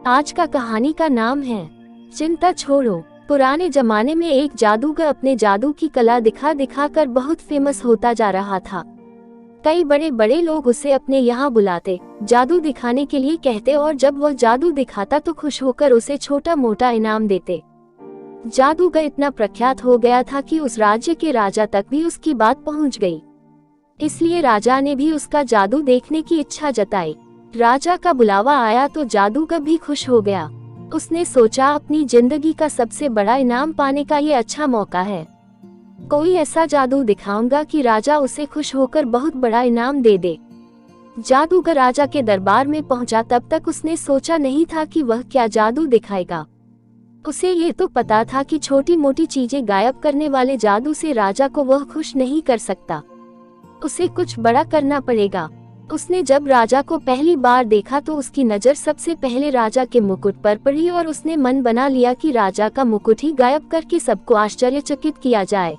आज का कहानी का नाम है चिंता छोड़ो। पुराने जमाने में एक जादूगर अपने जादू की कला दिखा दिखा कर बहुत फेमस होता जा रहा था। कई बड़े बड़े लोग उसे अपने यहाँ बुलाते, जादू दिखाने के लिए कहते और जब वह जादू दिखाता तो खुश होकर उसे छोटा मोटा इनाम देते। जादूगर इतना प्रख्यात हो गया था कि उस राज्य के राजा तक भी उसकी बात पहुँच गई। इसलिए राजा ने भी उसका जादू देखने की इच्छा जताई। राजा का बुलावा आया तो जादूगर भी खुश हो गया। उसने सोचा अपनी जिंदगी का सबसे बड़ा इनाम पाने का ये अच्छा मौका है। कोई ऐसा जादू दिखाऊंगा कि राजा उसे खुश होकर बहुत बड़ा इनाम दे दे। जादूगर राजा के दरबार में पहुंचा, तब तक उसने सोचा नहीं था कि वह क्या जादू दिखाएगा। उसे ये तो पता था कि छोटी मोटी चीजें गायब करने वाले जादू से राजा को वह खुश नहीं कर सकता, उसे कुछ बड़ा करना पड़ेगा। उसने जब राजा को पहली बार देखा तो उसकी नज़र सबसे पहले राजा के मुकुट पर पड़ी और उसने मन बना लिया कि राजा का मुकुट ही गायब करके सबको आश्चर्यचकित किया जाए।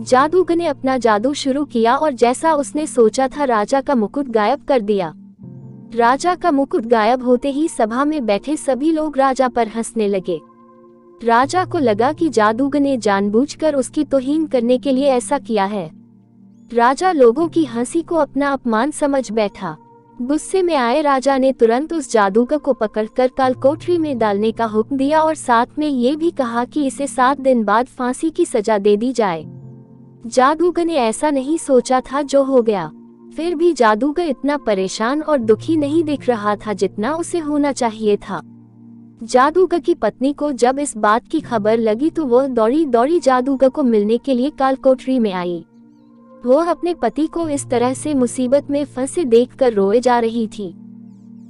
जादूगर ने अपना जादू शुरू किया और जैसा उसने सोचा था राजा का मुकुट गायब कर दिया। राजा का मुकुट गायब होते ही सभा में बैठे सभी लोग राजा पर हंसने लगे। राजा को लगा कि जादूगर ने जानबूझकर उसकी तौहीन करने के लिए ऐसा किया है। राजा लोगों की हंसी को अपना अपमान समझ बैठा। गुस्से में आए राजा ने तुरंत उस जादूगर को पकड़कर काल कोठरी में डालने का हुक्म दिया और साथ में ये भी कहा कि इसे 7 दिन बाद फांसी की सजा दे दी जाए। जादूगर ने ऐसा नहीं सोचा था जो हो गया। फिर भी जादूगर इतना परेशान और दुखी नहीं दिख रहा था जितना उसे होना चाहिए था। जादूगर की पत्नी को जब इस बात की खबर लगी तो वह दौड़ी दौड़ी जादूगर को मिलने के लिए काल कोठरी में आई। वह अपने पति को इस तरह से मुसीबत में फंसे देखकर रोए जा रही थी।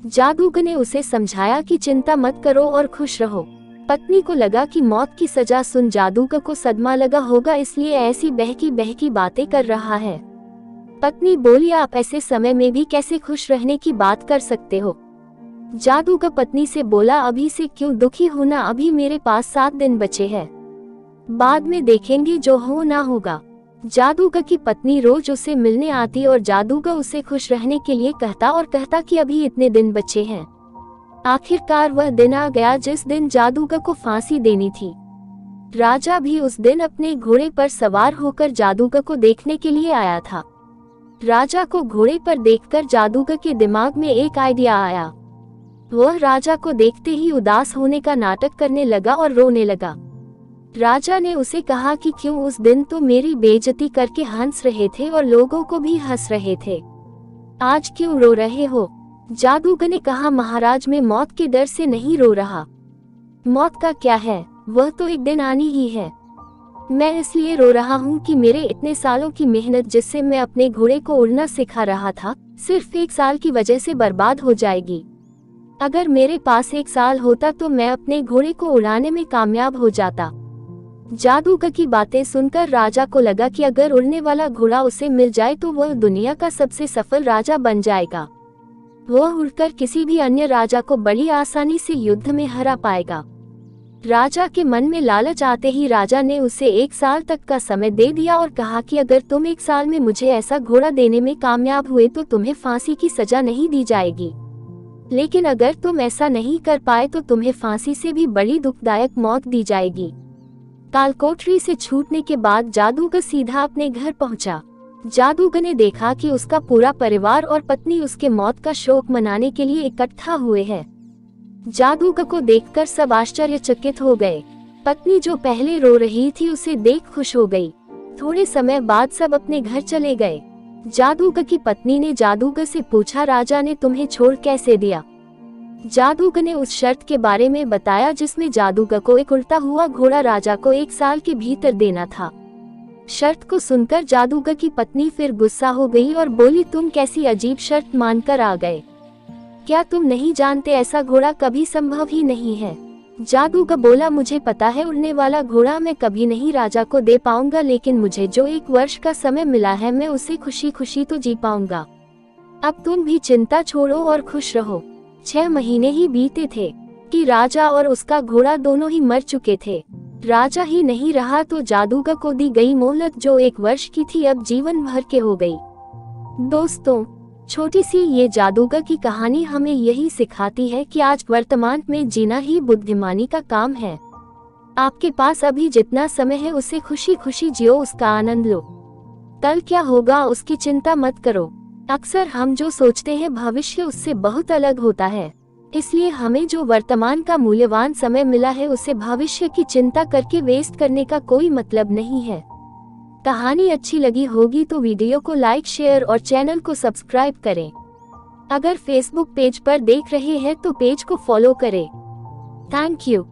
जादूगर ने उसे समझाया कि चिंता मत करो और खुश रहो। पत्नी को लगा कि मौत की सजा सुन जादूगर को सदमा लगा होगा, इसलिए ऐसी बहकी बहकी बातें कर रहा है। पत्नी बोली, आप ऐसे समय में भी कैसे खुश रहने की बात कर सकते हो। जादूगर पत्नी से बोला, अभी से क्यों दुखी होना, अभी मेरे पास 7 दिन बचे हैं, बाद में देखेंगे जो हो ना होगा। जादूगर की पत्नी रोज उसे मिलने आती और जादूगर उसे खुश रहने के लिए कहता कि अभी इतने दिन बचे हैं। आखिरकार वह दिन आ गया जिस दिन जादूगर को फांसी देनी थी। राजा भी उस दिन अपने घोड़े पर सवार होकर जादूगर को देखने के लिए आया था। राजा को घोड़े पर देखकर जादूगर के दिमाग में एक आइडिया आया। वह राजा को देखते ही उदास होने का नाटक करने लगा और रोने लगा। राजा ने उसे कहा कि क्यों उस दिन तो मेरी बेइज्जती करके हंस रहे थे और लोगों को भी हंस रहे थे, आज क्यों रो रहे हो। जादूगर ने कहा, महाराज मैं मौत के डर से नहीं रो रहा। मौत का क्या है, वह तो एक दिन आनी ही है। मैं इसलिए रो रहा हूँ कि मेरे इतने सालों की मेहनत जिससे मैं अपने घोड़े को उड़ना सिखा रहा था, सिर्फ 1 साल की वजह से बर्बाद हो जाएगी। अगर मेरे पास 1 साल होता तो मैं अपने घोड़े को उड़ाने में कामयाब हो जाता। जादूगर की बातें सुनकर राजा को लगा कि अगर उड़ने वाला घोड़ा उसे मिल जाए तो वह दुनिया का सबसे सफल राजा बन जाएगा। वह उड़कर किसी भी अन्य राजा को बड़ी आसानी से युद्ध में हरा पाएगा। राजा के मन में लालच आते ही राजा ने उसे 1 साल तक का समय दे दिया और कहा कि अगर तुम 1 साल में मुझे ऐसा घोड़ा देने में कामयाब हुए तो तुम्हें फांसी की सजा नहीं दी जाएगी, लेकिन अगर तुम ऐसा नहीं कर पाए तो तुम्हें फांसी से भी बड़ी दुखदायक मौत दी जाएगी। काल कोठरी से छूटने के बाद जादूगर सीधा अपने घर पहुंचा। जादूगर ने देखा कि उसका पूरा परिवार और पत्नी उसके मौत का शोक मनाने के लिए इकट्ठा हुए हैं। जादूगर को देखकर सब आश्चर्यचकित हो गए। पत्नी जो पहले रो रही थी उसे देख खुश हो गई। थोड़े समय बाद सब अपने घर चले गए। जादूगर की पत्नी ने जादूगर से पूछा, राजा ने तुम्हें छोड़ कैसे दिया। जादूगर ने उस शर्त के बारे में बताया जिसमें जादूगर को एक उड़ता हुआ घोड़ा राजा को 1 साल के भीतर देना था। शर्त को सुनकर जादूगर की पत्नी फिर गुस्सा हो गई और बोली, तुम कैसी अजीब शर्त मानकर आ गए, क्या तुम नहीं जानते ऐसा घोड़ा कभी संभव ही नहीं है। जादूगर बोला, मुझे पता है उड़ने वाला घोड़ा मैं कभी नहीं राजा को दे पाऊंगा, लेकिन मुझे जो 1 वर्ष का समय मिला है मैं उसे खुशी खुशी तो जी पाऊंगा। अब तुम भी चिंता छोड़ो और खुश रहो। 6 महीने ही बीते थे कि राजा और उसका घोड़ा दोनों ही मर चुके थे। राजा ही नहीं रहा तो जादूगर को दी गई मोहलत जो 1 वर्ष की थी अब जीवन भर के हो गई। दोस्तों, छोटी सी ये जादूगर की कहानी हमें यही सिखाती है कि आज वर्तमान में जीना ही बुद्धिमानी का काम है। आपके पास अभी जितना समय है उसे खुशी खुशी जियो, उसका आनंद लो। कल क्या होगा उसकी चिंता मत करो। अक्सर हम जो सोचते हैं भविष्य उससे बहुत अलग होता है, इसलिए हमें जो वर्तमान का मूल्यवान समय मिला है उसे भविष्य की चिंता करके वेस्ट करने का कोई मतलब नहीं है। कहानी अच्छी लगी होगी तो वीडियो को लाइक, शेयर और चैनल को सब्सक्राइब करें। अगर फेसबुक पेज पर देख रहे हैं तो पेज को फॉलो करें। Thank you.